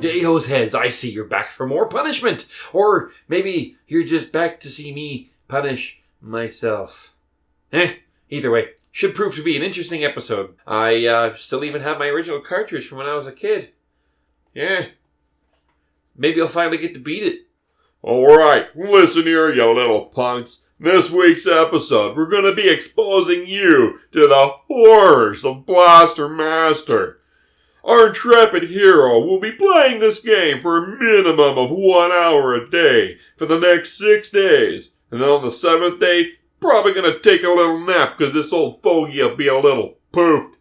Good day, hose heads. I see you're back for more punishment. Or maybe you're just back to see me punish myself. Either way, should prove to be an interesting episode. I still even have my original cartridge from when I was a kid. Yeah. Maybe I'll finally get to beat it. Alright, listen here, you little punks. This week's episode, we're going to be exposing you to the horrors of Blaster Master. Our intrepid hero will be playing this game for a minimum of 1 hour a day for the next 6 days. And then on the 7th day, probably going to take a little nap because this old fogey will be a little pooped.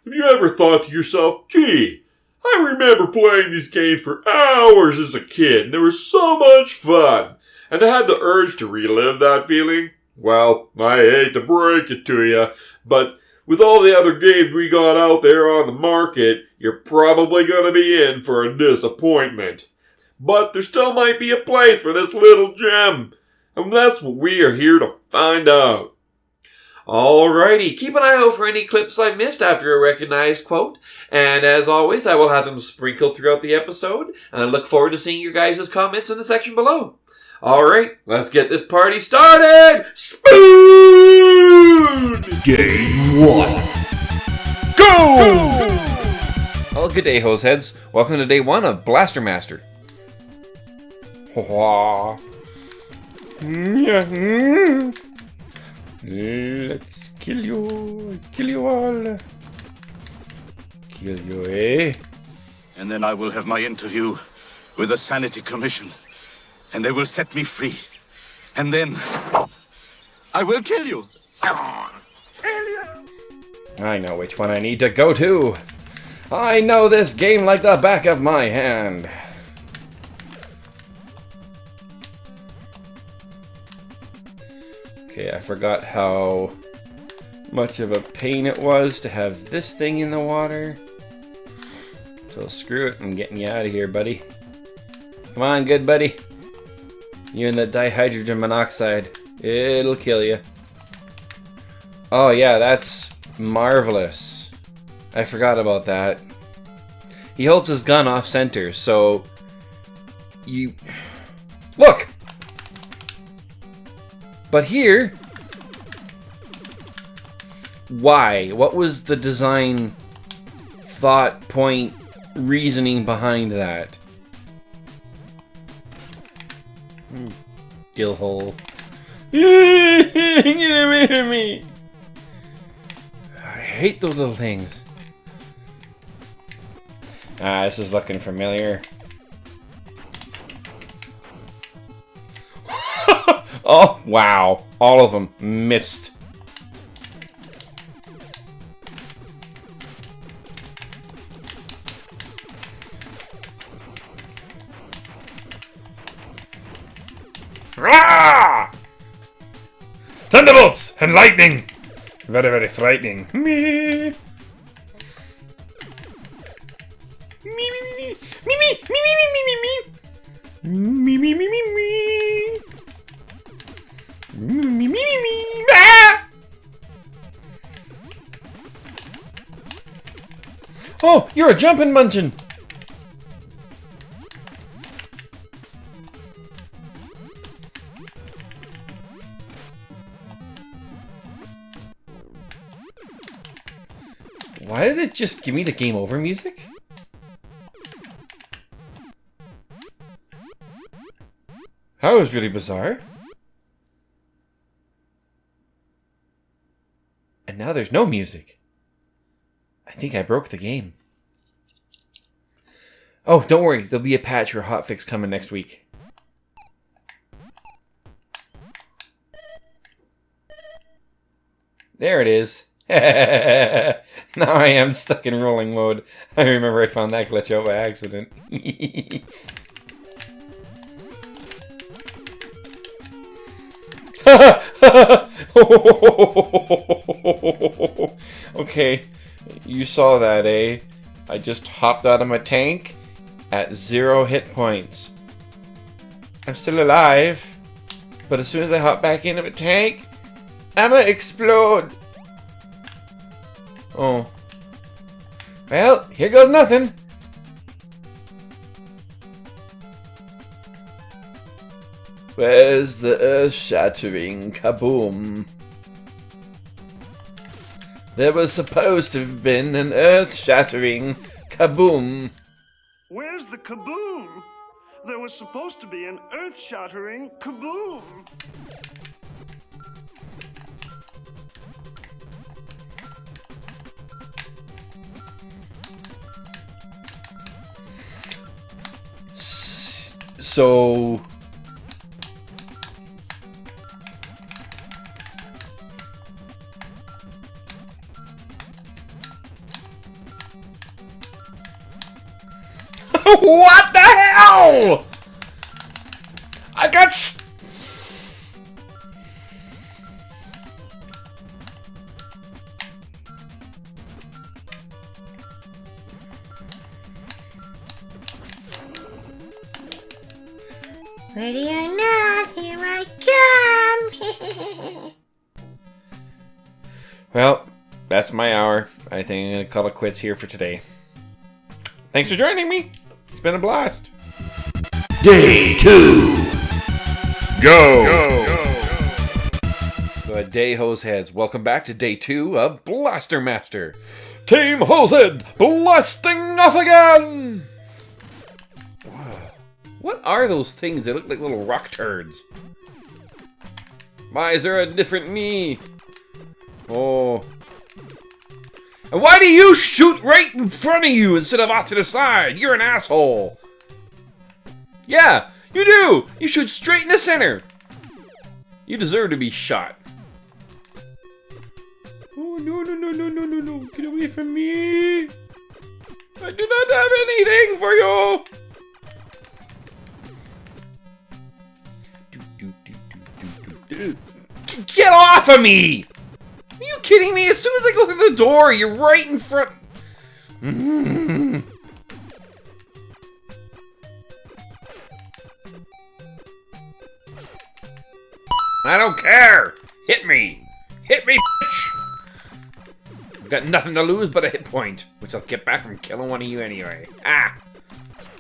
Have you ever thought to yourself, gee, I remember playing these games for hours as a kid and they were so much fun. And I had the urge to relive that feeling? Well, I hate to break it to you, but with all the other games we got out there on the market, you're probably going to be in for a disappointment. But there still might be a place for this little gem. And that's what we are here to find out. Alrighty, keep an eye out for any clips I've missed after a recognized quote. And as always, I will have them sprinkled throughout the episode. And I look forward to seeing your guys' comments in the section below. Alright, let's get this party started! Spoon! Day 1. Go! Well, good day, hoseheads. Welcome to day 1 of Blaster Master. Let's kill you all. Kill you, eh? And then I will have my interview with the Sanity Commission. And they will set me free. And then I will kill you. I know which one I need to go to. I know this game like the back of my hand. Okay, I forgot how much of a pain it was to have this thing in the water. So screw it, I'm getting you out of here, buddy. Come on, good buddy. You and the dihydrogen monoxide. It'll kill you. Oh yeah, that's marvelous. I forgot about that. He holds his gun off center, so you... Look! But here... Why? What was the design, thought, point, reasoning behind that? Gill hole. Get away from me! I hate those little things. This is looking familiar. Oh, wow. All of them missed. Ah! Thunderbolts and lightning! Very, very frightening. Me. Oh, you're a jumping munchin! Why did it just give me the game over music? That was really bizarre. And now there's no music. I think I broke the game. Oh, don't worry. There'll be a patch or a hotfix coming next week. There it is. Now I am stuck in rolling mode. I remember I found that glitch out by accident. Okay, you saw that, eh? I just hopped out of my tank at 0 hit points. I'm still alive, but as soon as I hop back into the tank, I'ma explode. Oh. Well, here goes nothing. Where's the earth-shattering kaboom? There was supposed to have been an earth-shattering kaboom. Where's the kaboom? There was supposed to be an earth-shattering kaboom. So... What the hell? I got Ready or not, here I come. Well, that's my hour. I think I'm gonna call it quits here for today. Thanks for joining me. It's been a blast. Day 2. Go! Good day, Hoseheads. Welcome back to day 2 of Blaster Master. Team Hosehead blasting off again! What are those things that look like little rock turds? Why is there a different me? Oh. And why do you shoot right in front of you instead of off to the side? You're an asshole. Yeah, you do. You shoot straight in the center. You deserve to be shot. Oh, no, no, no, no, no, no, no. Get away from me. I do not have anything for you. Get off of me! Are you kidding me? As soon as I go through the door, you're right in front. I don't care. Hit me. Hit me, bitch. I've got nothing to lose but a hit point, which I'll get back from killing one of you anyway. Ah!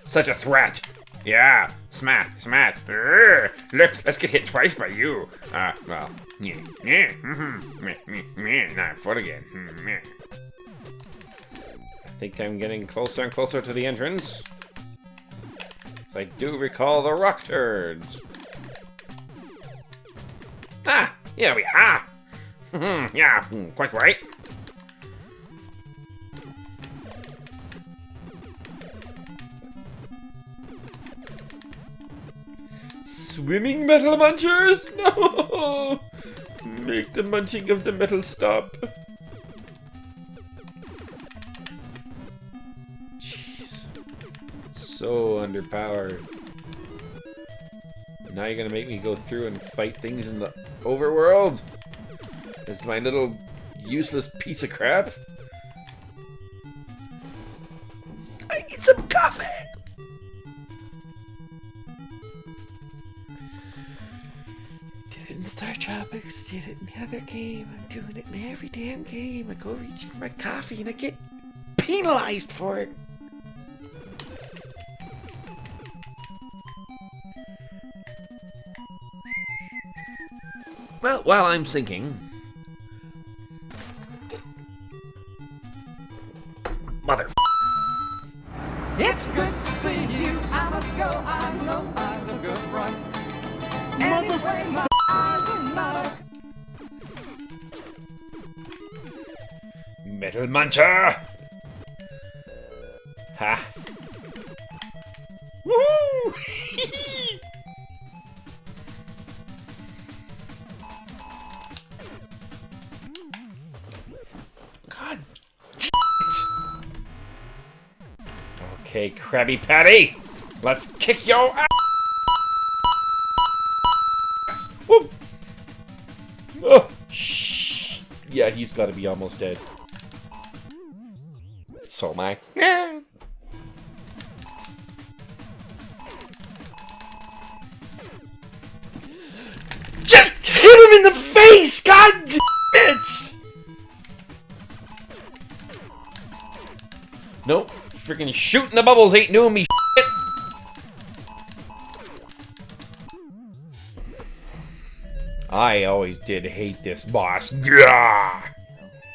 Such a threat. Yeah, smack, smack. Urgh. Look, let's get hit twice by you. Well, not foot again. I think I'm getting closer and closer to the entrance. I do recall the rock turds. Ah, yeah, we are. Yeah, quite right. Swimming metal munchers? No! Make the munching of the metal stop. Jeez. So underpowered. Now you're gonna make me go through and fight things in the overworld? It's my little useless piece of crap. I need some coffee! Star Tropics did it in the other game. I'm doing it in every damn game. I go reach for my coffee and I get penalized for it. Well, while I'm sinking... Mother... It's good to see you. I must go. I know I'm a good run. Anyway, my eyes are not. Metal Muncher! Ha! Woohoo! God damn it! Okay, Krabby Patty! Let's kick your ass! Whoop! Oh, shh! Yeah, he's gotta be almost dead. So am I. Just hit him in the face! God damn it! Nope. Freaking shooting the bubbles ain't doing me shit. I always did hate this boss. Gah!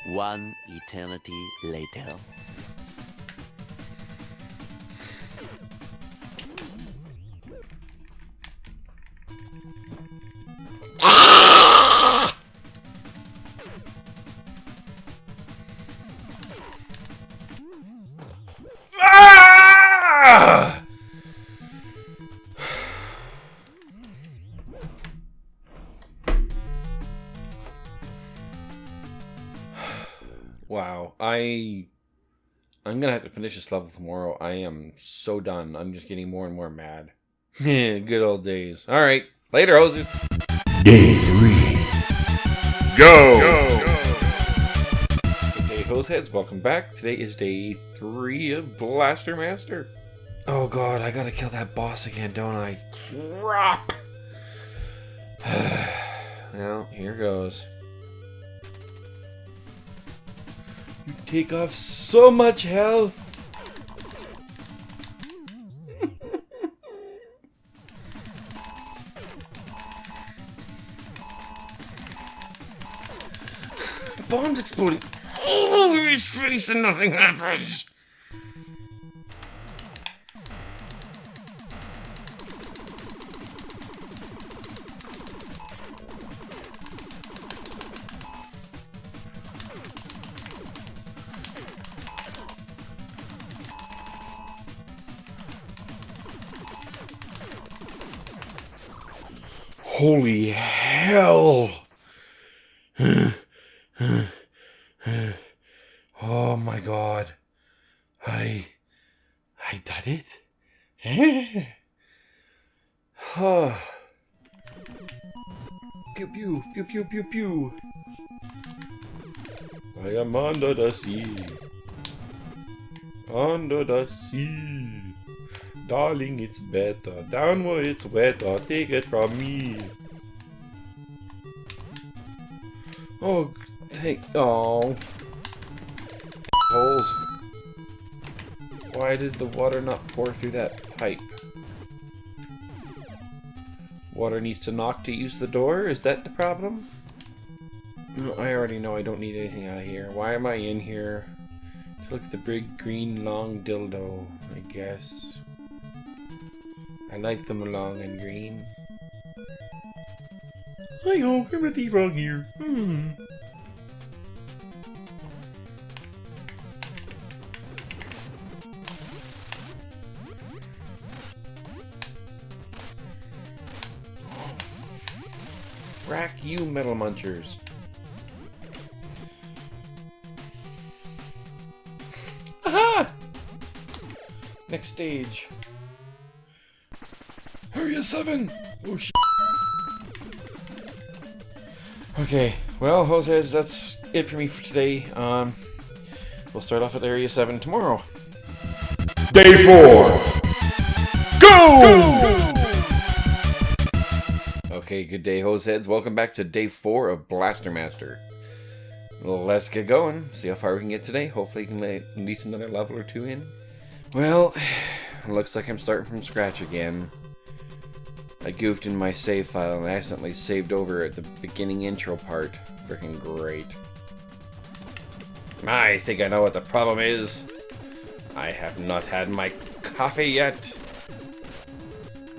One eternity later. Ah! Wow, I'm gonna have to finish this level tomorrow. I am so done. I'm just getting more and more mad. Good old days. All right, later, hoses. Day 3. Go! Hey, Hoseheads, welcome back. Today is day 3 of Blaster Master. Oh god, I gotta kill that boss again, don't I? Crap! Well, here goes. You take off so much health! The bomb's exploding all over his face and nothing happens! Holy hell! Oh my god. I did it? Pew pew, pew pew pew pew. I am under the sea. Under the sea. Darling, it's better. Down where it's wetter. Take it from me. Oh, oh. Holes. Why did the water not pour through that pipe? Water needs to knock to use the door? Is that the problem? No, I already know I don't need anything out of here. Why am I in here? To look at the big green long dildo, I guess. I like them long and green. Hi-ho, I'm a thief wrong here. Frack you, metal munchers. Aha! Next stage. Area 7! Oh shit. Okay, well, Hoseheads, that's it for me for today. We'll start off at Area 7 tomorrow. Day 4. Go! Okay, good day, Hoseheads. Welcome back to day 4 of Blaster Master. Let's get going. See how far we can get today. Hopefully we can let at least another level or 2 in. Well, looks like I'm starting from scratch again. I goofed in my save file and accidentally saved over at the beginning intro part. Freaking great. I think I know what the problem is. I have not had my coffee yet.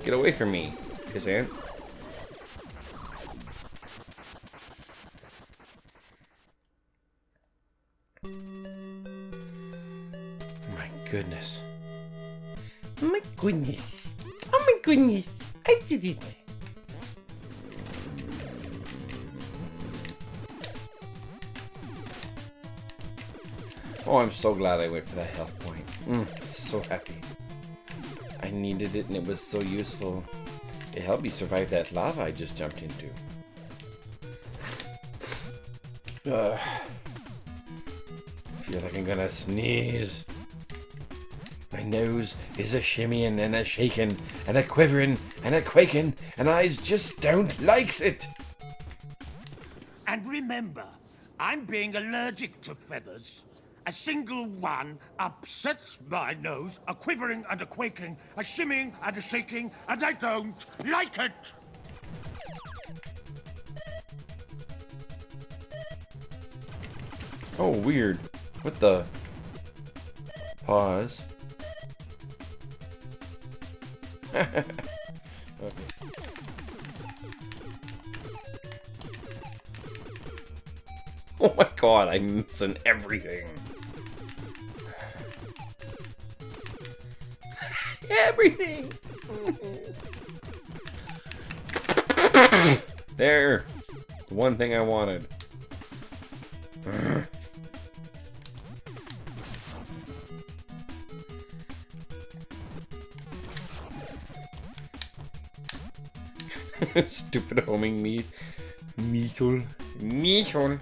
Get away from me, Kazant. My goodness. My goodness. Oh my goodness. I did it. Oh, I'm so glad I went for that health point. So happy. I needed it and it was so useful. It helped me survive that lava I just jumped into. I feel like I'm gonna sneeze. My nose is a shimmying and a shaking and a quivering and a quaking and I just don't likes it. And remember, I'm being allergic to feathers. A single one upsets my nose, a quivering and a quaking, a shimmying and a shaking, and I don't like it. Oh, weird. What the? Pause. Okay. Oh my god, I'm missing everything. Everything! There! The one thing I wanted. Stupid homing me. Measle. Measle.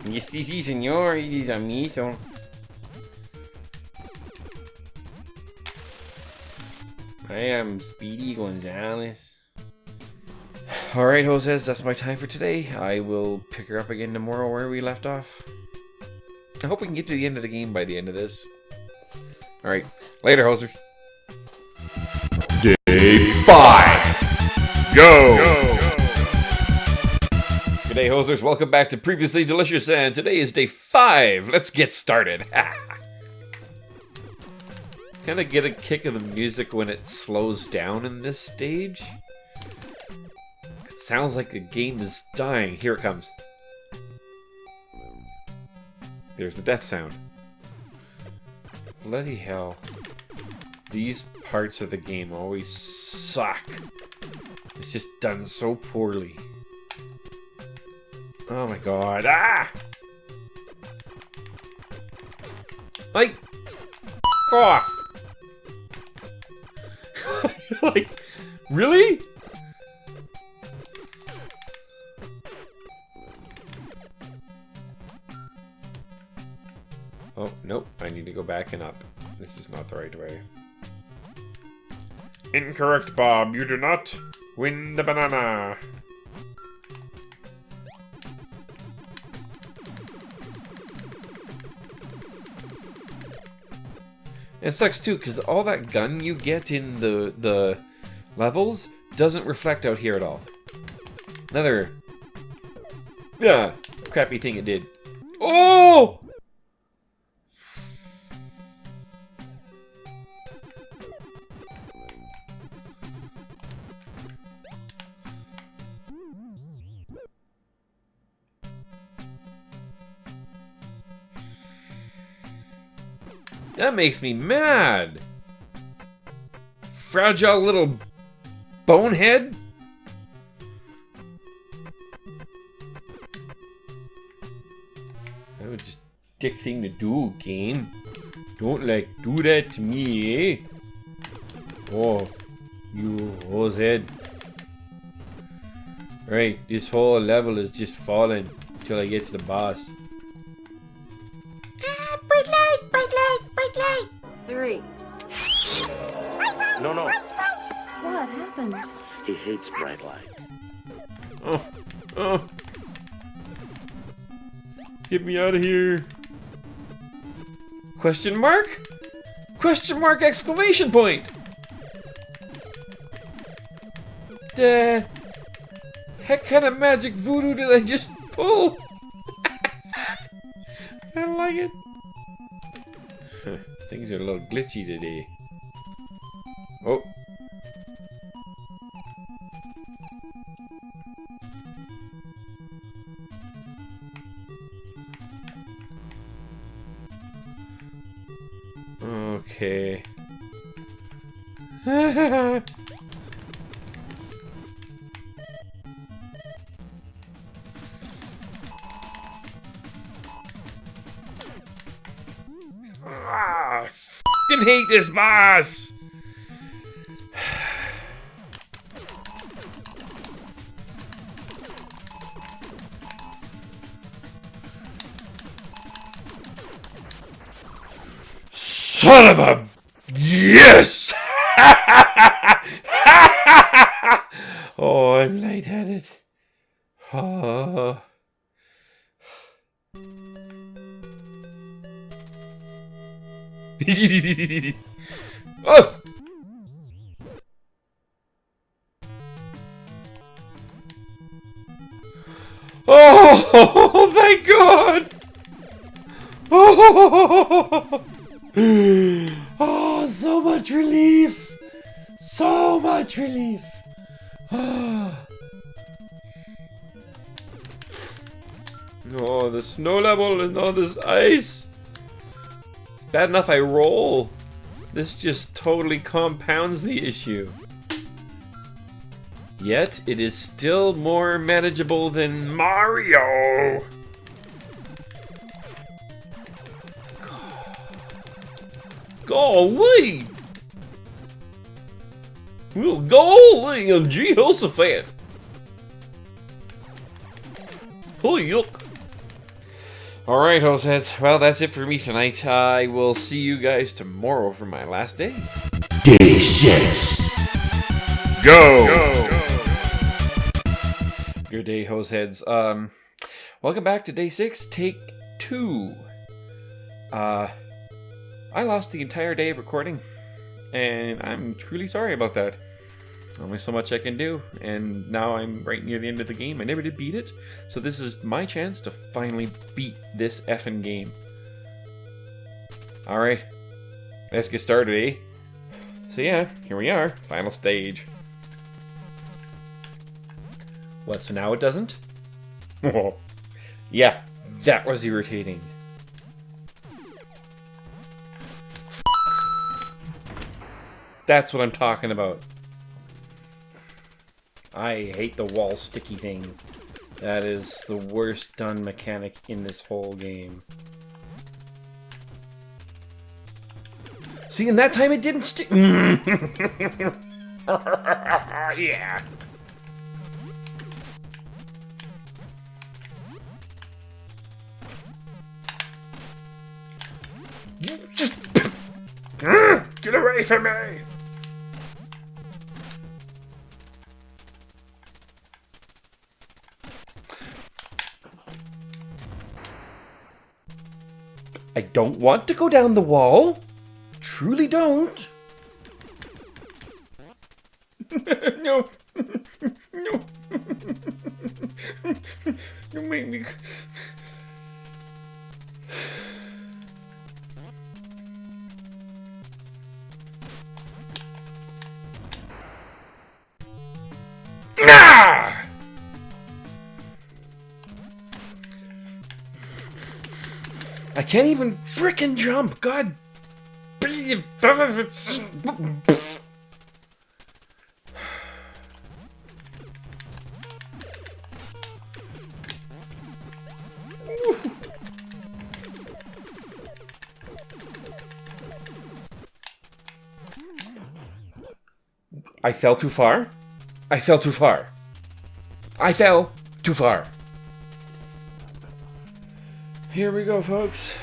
Yes, sí, señor. It is a measle. I am Speedy Gonzalez. Alright, Joses, that's my time for today. I will pick her up again tomorrow where we left off. I hope we can get to the end of the game by the end of this. Alright, later, Hosers. Day 5. Go! G'day, Hosers. Welcome back to Previously Delicious, and today is day 5. Let's get started. Kind of get a kick of the music when it slows down in this stage. It sounds like the game is dying. Here it comes. There's the death sound. Bloody hell. These parts of the game always suck. It's just done so poorly. Oh my god. Ah! Like, off! Like, really? Oh, nope. I need to go back and up. This is not the right way. Incorrect, Bob. You do not win the banana. It sucks too, because all that gun you get in the levels doesn't reflect out here at all. Another crappy thing it did. Oh! That makes me mad. Fragile little bonehead. That was just a dick thing to do, game. Don't like do that to me, eh? Oh, you hose head. Right, this whole level is just falling until I get to the boss. Bright light, bright light, bright light. 3. No. What happened? He hates bright light. Oh. Get me out of here. Question mark? Question mark exclamation point. The heck kind of magic voodoo did I just pull? I don't like it. Things are a little glitchy today. Oh. Okay. I fucking hate this boss! Son of a... Yes! Oh, I'm lightheaded. Oh. Oh! Oh, thank God! Oh, so much relief! So much relief! Oh, the snow level and all this ice! Bad enough I roll. This just totally compounds the issue. Yet, it is still more manageable than Mario! Golly! Well, golly, I'm Jehoshaphat! Holy yuck! Alright, Hoseheads. Well, that's it for me tonight. I will see you guys tomorrow for my last day. Day 6. Go! Good day, Hoseheads. Welcome back to day 6, take 2. I lost the entire day of recording, and I'm truly sorry about that. Only so much I can do, and now I'm right near the end of the game. I never did beat it, so this is my chance to finally beat this effing game. Alright, let's get started, eh? So yeah, here we are, final stage. What, so now it doesn't? Yeah, that was irritating. That's what I'm talking about. I hate the wall sticky thing. That is the worst done mechanic in this whole game. See, and that time it didn't stick. Yeah. Get away from me! I don't want to go down the wall. Truly don't. No. No. Don't make me... Ah! I can't even frickin' jump. God. I fell too far. I fell too far. I fell too far. Here we go, folks.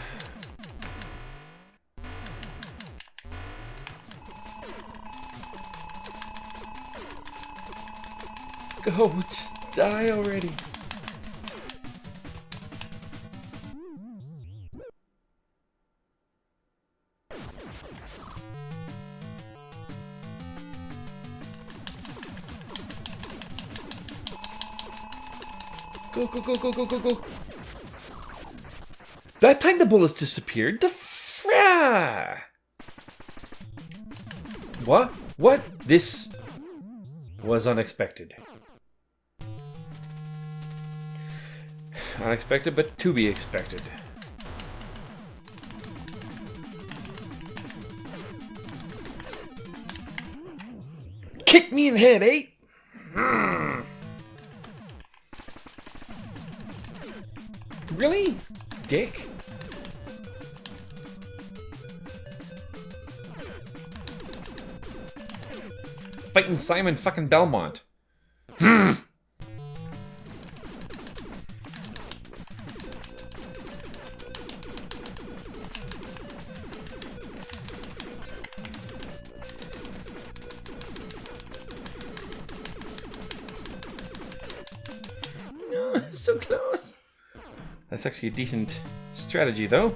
Go, just die already. Go, go, go, go, go, go, go. That time the bullets disappeared. What? What? This was unexpected. Unexpected, but to be expected. Kick me in the head, eh? Really? Dick? Fighting Simon fucking Belmont. So close. That's actually a decent strategy, though.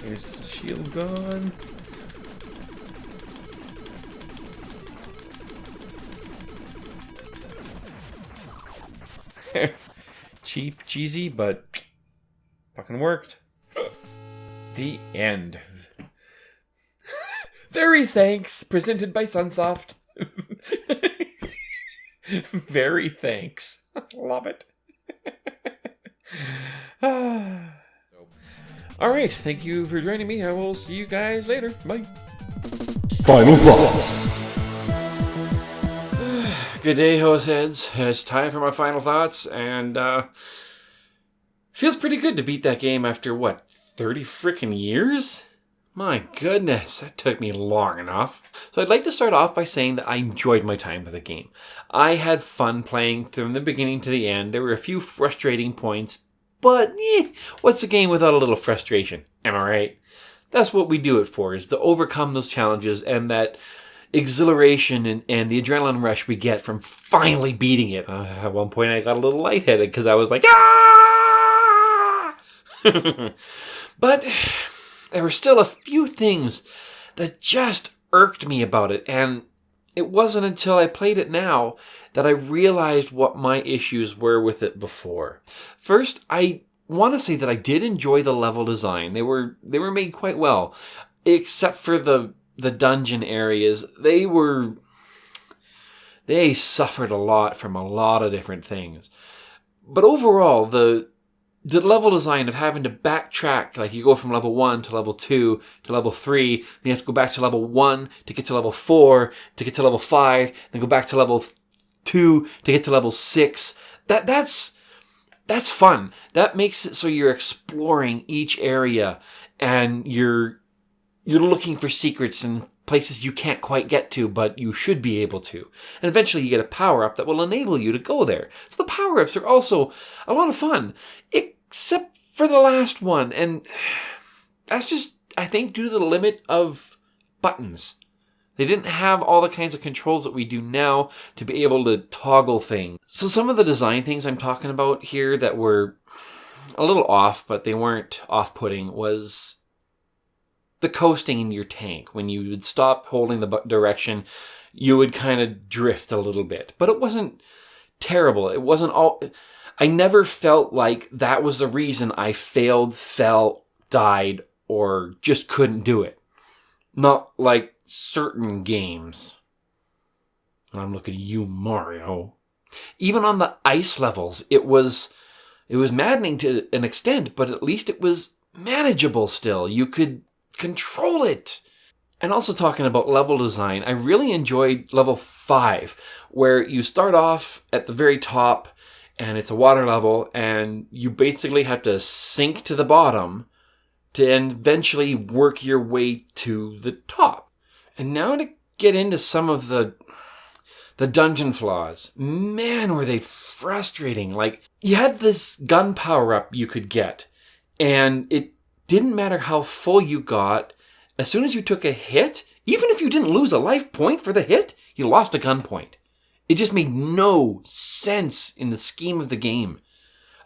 There's the shield gone. Cheap, cheesy, but fucking worked. The end. Very thanks, presented by Sunsoft. Very thanks. Love it. Alright, thank you for joining me. I will see you guys later. Bye. Final thoughts. Good day, Hoseheads. It's time for my final thoughts, and feels pretty good to beat that game after, 30 frickin' years? My goodness, that took me long enough. So I'd like to start off by saying that I enjoyed my time with the game. I had fun playing from the beginning to the end. There were a few frustrating points, but what's a game without a little frustration? Am I right? That's what we do it for, is to overcome those challenges and that exhilaration and the adrenaline rush we get from finally beating it. At one point I got a little lightheaded because I was like, ah! But there were still a few things that just irked me about it, and it wasn't until I played it now that I realized what my issues were with it before. First, I want to say that I did enjoy the level design. They were made quite well, except for the dungeon areas. They suffered a lot from a lot of different things. But overall, the level design of having to backtrack, like you go from level 1 to level 2 to level 3, then you have to go back to level 1 to get to level 4, to get to level 5, then go back to level 2 to get to level 6. That's fun. That makes it so you're exploring each area and you're looking for secrets and places you can't quite get to, but you should be able to. And eventually you get a power-up that will enable you to go there. So the power-ups are also a lot of fun, except for the last one. And that's just, I think, due to the limit of buttons. They didn't have all the kinds of controls that we do now to be able to toggle things. So some of the design things I'm talking about here that were a little off, but they weren't off-putting, was the coasting in your tank. When you would stop holding the direction, you would kind of drift a little bit. But it wasn't terrible. It wasn't all... I never felt like that was the reason I failed, fell, died, or just couldn't do it. Not like certain games. And I'm looking at you, Mario. Even on the ice levels, it was maddening to an extent, but at least it was manageable still. You could control it. And also talking about level design, I really enjoyed level 5, where you start off at the very top and it's a water level and you basically have to sink to the bottom to eventually work your way to the top. And now to get into some of the dungeon flaws. Man, were they frustrating. Like, you had this gun power-up you could get, and it didn't matter how full you got. As soon as you took a hit, even if you didn't lose a life point for the hit, you lost a gun point. It just made no sense in the scheme of the game.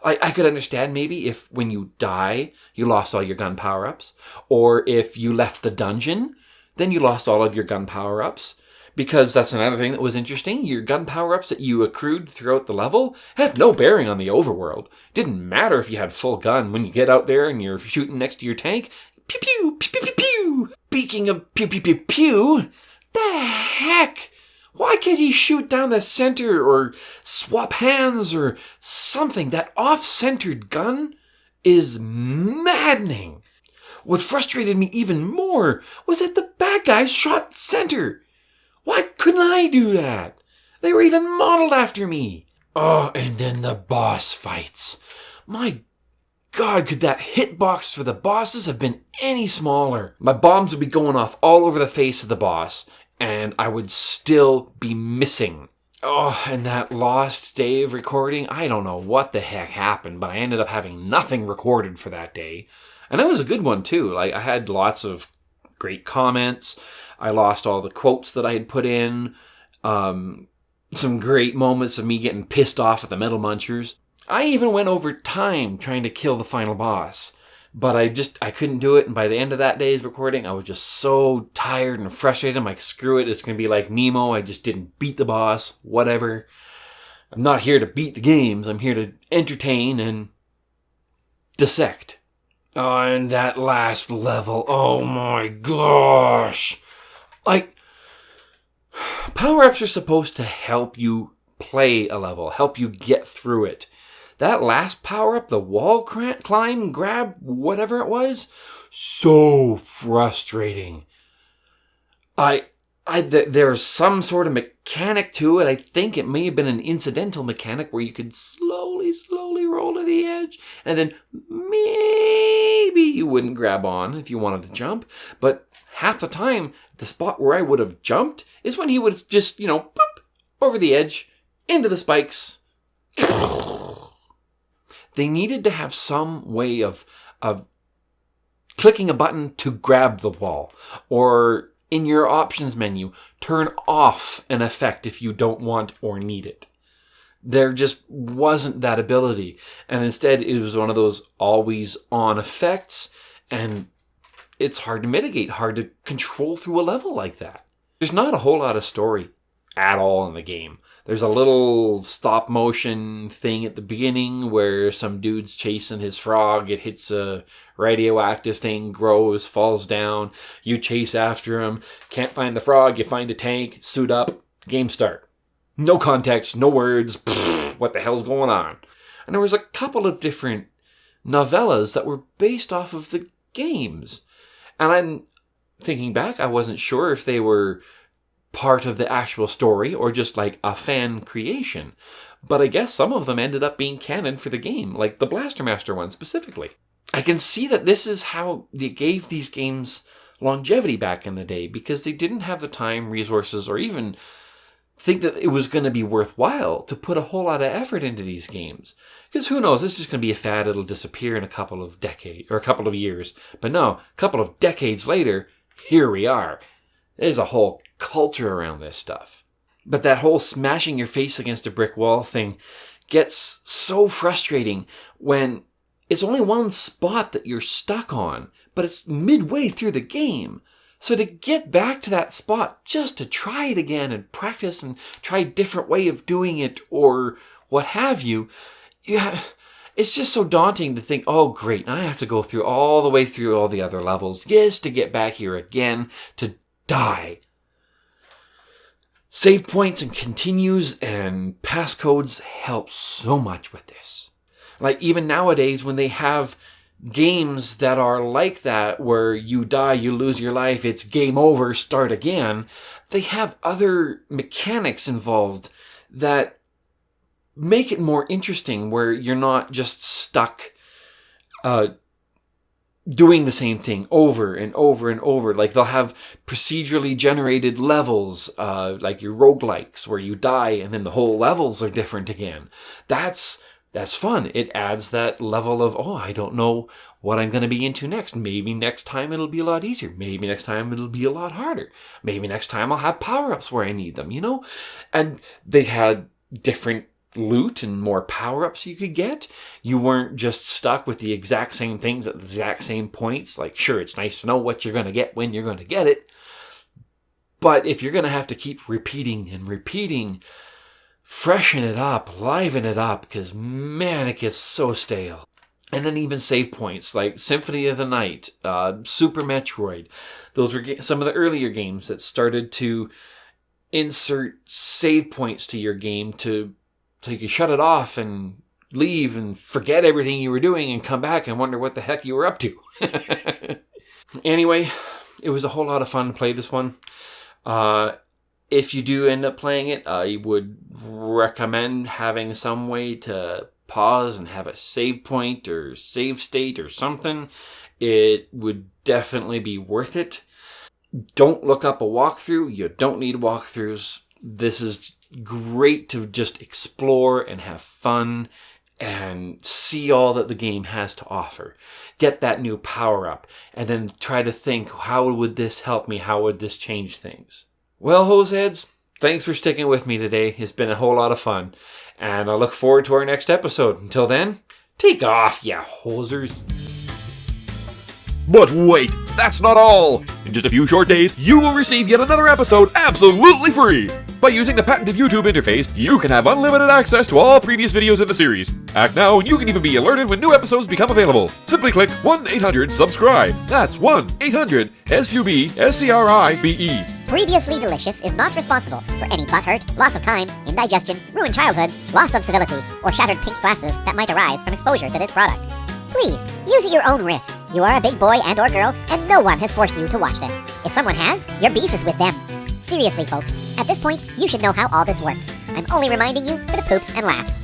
I could understand maybe if when you die, you lost all your gun power-ups. Or if you left the dungeon, then you lost all of your gun power-ups. Because that's another thing that was interesting. Your gun power-ups that you accrued throughout the level have no bearing on the overworld. Didn't matter if you had full gun. When you get out there and you're shooting next to your tank, pew pew, pew pew pew pew. Speaking of pew pew pew pew, the heck? Why can't he shoot down the center or swap hands or something? That off-centered gun is maddening. What frustrated me even more was that the bad guys shot center. Why couldn't I do that? They were even modeled after me. Oh, and then the boss fights. My God, could that hitbox for the bosses have been any smaller? My bombs would be going off all over the face of the boss, and I would still be missing. Oh, and that lost day of recording, I don't know what the heck happened, but I ended up having nothing recorded for that day. And it was a good one, too. Like, I had lots of great comments. I lost all the quotes that I had put in. Some great moments of me getting pissed off at the Metal Munchers. I even went over time trying to kill the final boss. But I couldn't do it. And by the end of that day's recording, I was just so tired and frustrated. I'm like, screw it. It's going to be like Nemo. I just didn't beat the boss. Whatever. I'm not here to beat the games. I'm here to entertain and dissect. Oh, and that last level. Oh my gosh. Like, power-ups are supposed to help you play a level, help you get through it. That last power-up, the wall climb, grab, whatever it was, so frustrating. There's some sort of mechanic to it. I think it may have been an incidental mechanic where you could slowly roll to the edge, and then maybe you wouldn't grab on if you wanted to jump. But half the time, the spot where I would have jumped is when he would just, boop, over the edge, into the spikes. They needed to have some way of clicking a button to grab the wall, or in your options menu, turn off an effect if you don't want or need it. There just wasn't that ability. And instead, it was one of those always on effects. And it's hard to mitigate, hard to control through a level like that. There's not a whole lot of story at all in the game. There's a little stop motion thing at the beginning where some dude's chasing his frog. It hits a radioactive thing, grows, falls down. You chase after him. Can't find the frog. You find a tank. Suit up. Game start. No context. No words. What the hell's going on? And there was a couple of different novellas that were based off of the games. And I'm thinking back, I wasn't sure if they were part of the actual story or just like a fan creation. But I guess some of them ended up being canon for the game, like the Blaster Master one specifically. I can see that this is how they gave these games longevity back in the day, because they didn't have the time, resources, or even think that it was going to be worthwhile to put a whole lot of effort into these games. Because who knows, this is just going to be a fad, it'll disappear in a couple of decades, or a couple of years. But no, a couple of decades later, here we are. There's a whole culture around this stuff. But that whole smashing your face against a brick wall thing gets so frustrating when it's only one spot that you're stuck on, but it's midway through the game. So to get back to that spot, just to try it again and practice and try a different way of doing it or what have you, it's just so daunting to think, oh great, now I have to go through all the way through all the other levels just to get back here again to die. Save points and continues and passcodes help so much with this. Like even nowadays when they have games that are like that, where you die, you lose your life, it's game over, start again, they have other mechanics involved that make it more interesting, where you're not just stuck doing the same thing over and over and over. Like they'll have procedurally generated levels, like your roguelikes, where you die and then the whole levels are different again. That's fun. It adds that level of, oh, I don't know what I'm going to be into next. Maybe next time it'll be a lot easier. Maybe next time it'll be a lot harder. Maybe next time I'll have power-ups where I need them, And they had different loot and more power-ups you could get. You weren't just stuck with the exact same things at the exact same points. Like, sure, it's nice to know what you're going to get when you're going to get it. But if you're going to have to keep repeating and repeating, freshen it up, liven it up, because man, it gets so stale. And then even save points like Symphony of the Night, Super Metroid. Those were some of the earlier games that started to insert save points to your game so you could shut it off and leave and forget everything you were doing and come back and wonder what the heck you were up to. Anyway, it was a whole lot of fun to play this one. If you do end up playing it, I would recommend having some way to pause and have a save point or save state or something. It would definitely be worth it. Don't look up a walkthrough. You don't need walkthroughs. This is great to just explore and have fun and see all that the game has to offer. Get that new power up and then try to think, how would this help me? How would this change things? Well, Hoseheads, thanks for sticking with me today. It's been a whole lot of fun. And I look forward to our next episode. Until then, take off, ya hosers. But wait, that's not all! In just a few short days, you will receive yet another episode absolutely free! By using the patented YouTube interface, you can have unlimited access to all previous videos in the series. Act now and you can even be alerted when new episodes become available. Simply click 1-800-SUBSCRIBE. That's 1-800-SUBSCRIBE. Previously Delicious is not responsible for any butt hurt, loss of time, indigestion, ruined childhoods, loss of civility, or shattered pink glasses that might arise from exposure to this product. Please, use at your own risk. You are a big boy and or girl, and no one has forced you to watch this. If someone has, your beef is with them. Seriously, folks, at this point, you should know how all this works. I'm only reminding you for the poops and laughs.